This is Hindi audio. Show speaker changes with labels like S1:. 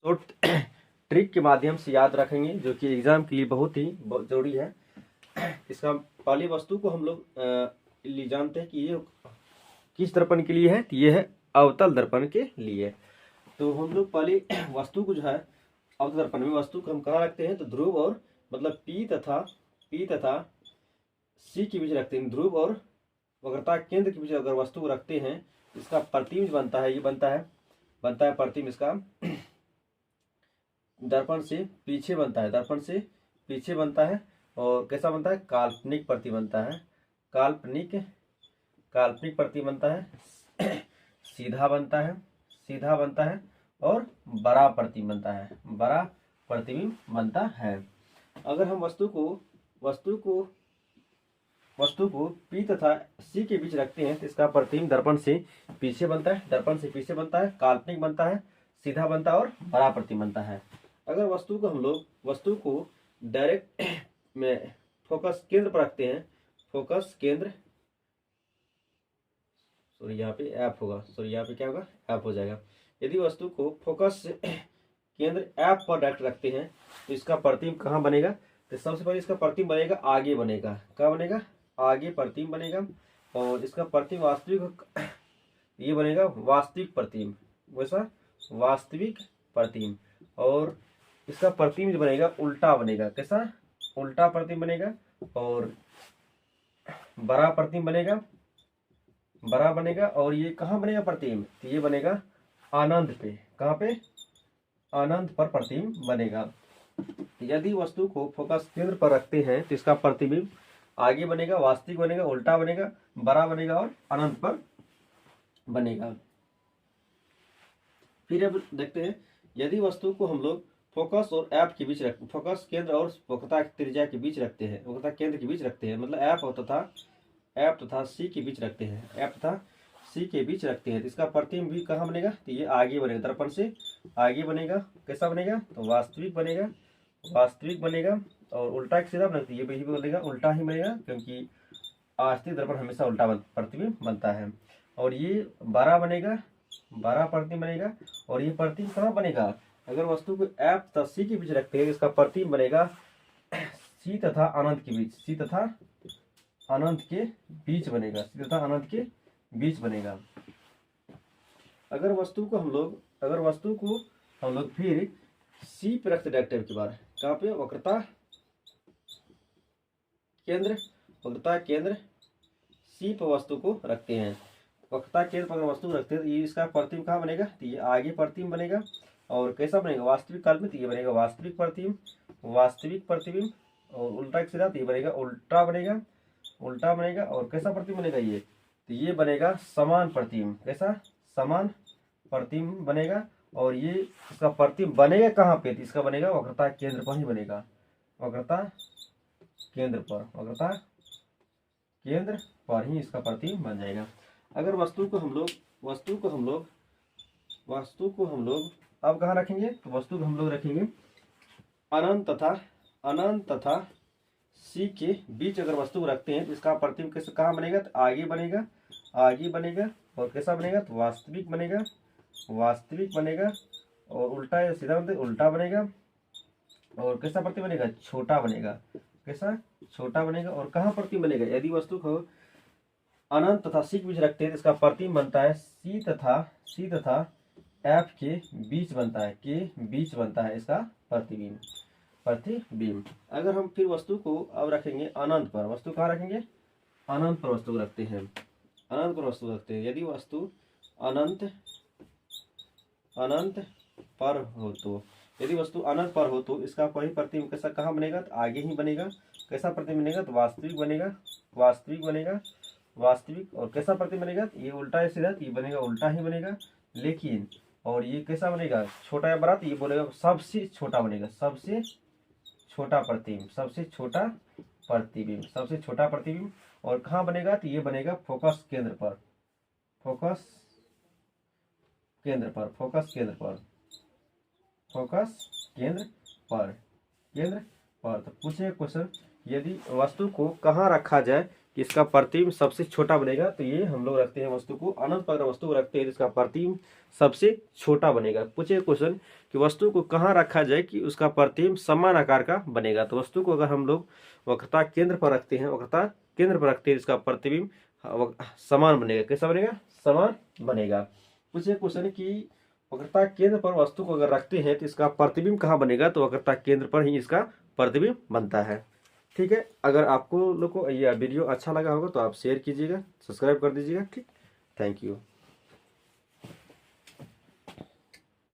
S1: तो ट्रिक के माध्यम से याद रखेंगे, जो कि एग्जाम के लिए बहुत ही जरूरी है। इसका पहली वस्तु को हम लोग लिए जानते हैं कि ये किस दर्पण के लिए है, तो ये है अवतल दर्पण के लिए। तो हम लोग पहले वस्तु को जो है अवतल दर्पण में वस्तु को हम कहाँ रखते हैं, तो ध्रुव और मतलब पी तथा सी के बीच रखते हैं। ध्रुव और वक्रता केंद्र के बीच अगर वस्तु को रखते हैं, इसका प्रतिबिंब बनता है, ये बनता है प्रतिबिंब इसका दर्पण से पीछे बनता है, दर्पण से पीछे बनता है। और कैसा बनता है, काल्पनिक प्रतिबिंब बनता है, काल्पनिक प्रतिबिंब बनता है। सीधा बनता है और बड़ा प्रतिबिंब बनता है। अगर हम वस्तु को P तथा C के बीच रखते हैं, तो इसका प्रतिबिंब दर्पण से पीछे बनता है, काल्पनिक बनता है, सीधा बनता है और बड़ा प्रतिबिंब बनता है। अगर वस्तु को डायरेक्ट में फोकस केंद्र पर रखते हैं, फोकस केंद्र यहाँ पे एफ होगा, यहाँ पे क्या होगा, एफ हो जाएगा। यदि वस्तु को फोकस केंद्र एफ पर डायरेक्ट रखते हैं, तो इसका प्रतिबिंब कहाँ बनेगा, तो सबसे पहले इसका प्रतिबिंब बनेगा आगे बनेगा, क्या बनेगा, आगे प्रतिबिंब बनेगा। और इसका प्रतिबिंब वास्तविक ये बनेगा वास्तविक प्रतिबिंब, वैसा वास्तविक प्रतिबिंब। और इसका प्रतिबिंब जो बनेगा उल्टा बनेगा, कैसा, उल्टा प्रतिबिंब बनेगा। और बड़ा प्रतिबिंब बनेगा। और ये कहाँ बनेगा प्रतिबिंब, तो ये बनेगा अनंत पे, कहाँ पे, अनंत पर प्रतिबिंब बनेगा। यदि वस्तु को फोकस केंद्र पर रखते हैं, तो इसका प्रतिबिंब आगे बनेगा, वास्तविक बनेगा, उल्टा बनेगा, बड़ा बनेगा और अनंत पर बनेगा। फिर अब देखते हैं, यदि वस्तु को हम लोग फोकस और एफ के बीच रखते, फोकस केंद्र और वक्रता त्रिज्या के बीच रखते हैं, वक्रता केंद्र के बीच रखते हैं, मतलब एफ तथा सी के बीच रखते हैं, तो इसका प्रतिबिंब भी कहाँ बनेगा, तो ये आगे बनेगा, दर्पण से आगे बनेगा। कैसा बनेगा, तो वास्तविक बनेगा। और उल्टा एक सीधा बनेगा, ये भी बनेगा उल्टा ही बनेगा, क्योंकि आस्तिक दर्पण हमेशा उल्टा प्रतिबिंब बनता है। और ये बड़ा प्रतिबिंब बनेगा। और ये प्रतिबिंब कहाँ बनेगा, अगर वस्तु को एफ तथा सी के बीच रखते हैं, इसका प्रतिबिंब बनेगा सी तथा अनंत के बीच बनेगा। अगर वस्तु को हम लोग फिर सी पे रखते डायरेक्ट के बार, कहाँ पे, वक्रता केंद्र सी पर वस्तु को रखते हैं, वक्रता केंद्र पर वस्तु रखते हैं, ये इसका प्रतिबिंब कहाँ बनेगा, तो ये आगे प्रतिबिंब बनेगा। और कैसा बनेगा, वास्तविक काल में, तो ये बनेगा वास्तविक प्रतिबिंब। और उल्टा एक सीधा, तो ये बनेगा उल्टा बनेगा। और कैसा प्रतिबिंब बनेगा, ये तो ये बनेगा समान प्रतिबिंब, कैसा, समान प्रतिबिंब बनेगा। और ये इसका प्रतिबिंब बनेगा कहाँ पे, तो इसका बनेगा वक्रता केंद्र पर ही बनेगा, वक्रता केंद्र पर ही इसका प्रतिबिंब बन जाएगा। अगर वस्तु को हम लोग अब कहाँ रखेंगे, तो वस्तु को हम लोग रखेंगे अनंत तथा सी के बीच अगर वस्तु को रखते हैं, तो इसका प्रतिबिंब कैसे कहाँ बनेगा, तो आगे बनेगा। और कैसा बनेगा, तो वास्तविक बनेगा। और उल्टा या सीधा बनते उल्टा बनेगा। और कैसा प्रतिबिंब बनेगा, छोटा बनेगा, कैसा, छोटा बनेगा। और कहाँ प्रतिबिंब बनेगा, यदि वस्तु को अनंत तथा सी के बीच रखते हैं, तो इसका प्रतिबिंब बनता है सी तथा एफ के बीच बनता है इसका प्रतिबिंब। अगर हम फिर वस्तु को अब रखेंगे अनंत पर, वस्तु कहाँ रखेंगे, अनंत पर वस्तु रखते हैं, यदि वस्तु अनंत पर हो तो इसका कोई प्रतिबिंब कैसा कहाँ बनेगा, तो आगे ही बनेगा। कैसा प्रतिबिंब बनेगा, तो वास्तविक बनेगा। और कैसा प्रतिबिंब बनेगा, तो ये उल्टा है सीधा, ये बनेगा उल्टा ही बनेगा। लेकिन और ये कैसा बनेगा, छोटा या बड़ा, तो ये बोलेगा सबसे छोटा बनेगा, सबसे छोटा प्रतिबिंब। और कहाँ बनेगा, तो ये बनेगा फोकस केंद्र पर, तो पूछे क्वेश्चन, यदि वस्तु को कहाँ रखा जाए, कि इसका प्रतिबिंब सबसे छोटा बनेगा, तो ये हम लोग रखते हैं वस्तु को, अनंत पर वस्तु को रखते हैं तो इसका प्रतिबिंब सबसे छोटा बनेगा। पूछे क्वेश्चन कि वस्तु को कहाँ रखा जाए कि उसका प्रतिबिंब समान आकार का बनेगा, तो वस्तु को अगर हम लोग वक्रता केंद्र पर रखते हैं, वक्रता केंद्र पर रखते हैं इसका प्रतिबिंब समान बनेगा। कैसा बनेगा? समान बनेगा। पूछे क्वेश्चन कि वक्रता केंद्र पर वस्तु को अगर रखते हैं तो इसका प्रतिबिंब कहाँ बनेगा, तो वक्रता केंद्र पर ही इसका प्रतिबिंब बनता है। ठीक है, अगर आपको लोग को यह वीडियो अच्छा लगा होगा तो आप शेयर कीजिएगा, सब्सक्राइब कर दीजिएगा। ठीक, थैंक यू।